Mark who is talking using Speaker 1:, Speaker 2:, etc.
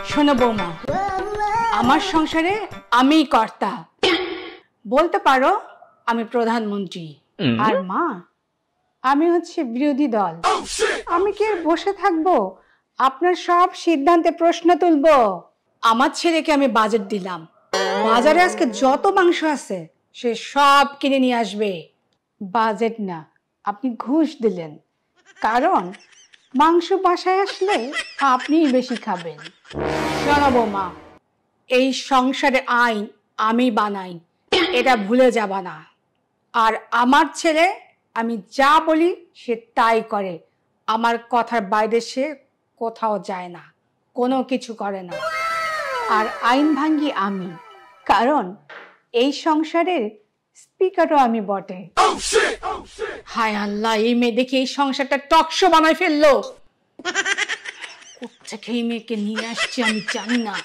Speaker 1: শোনো বৌমা, আমার সংসারে আমিই কর্তা, বলতে পারো আমি প্রধানমন্ত্রী। আর মা, আমি হচ্ছে বিরোধী দল। আমি কি বসে থাকবো আপনার সব সিদ্ধান্তে প্রশ্ন তুলবো? আমার ছেলেকে আমি বাজেট দিলাম, বাজারে আজকে যত মাংস আছে সে সব কিনে নিয়ে আসবে। বাজেট না, আপনি ঘুষ দিলেন, কারণ মাংস বাসায় আসলে আপনিই বেশি খাবেন। শোনো বৌমা, এই সংসারে আইন আমি বানাই, এটা ভুলে যাবা না। আর আমার ছেলে আমি যা বলি সে তাই করে, আমার কথার বাইরে সে কোথাও যায় না, কোনো কিছু করে না। আর আইন ভাঙ্গি আমি, কারণ এই সংসারের স্পিকারও আমি বটে। হায় আল্লাহ, এই মেয়ে দেখে এই সংসারটা টকশো বানায় ফেললো। কোথা থেকে এই মেয়েকে নিয়ে আসছে আমি জানি না।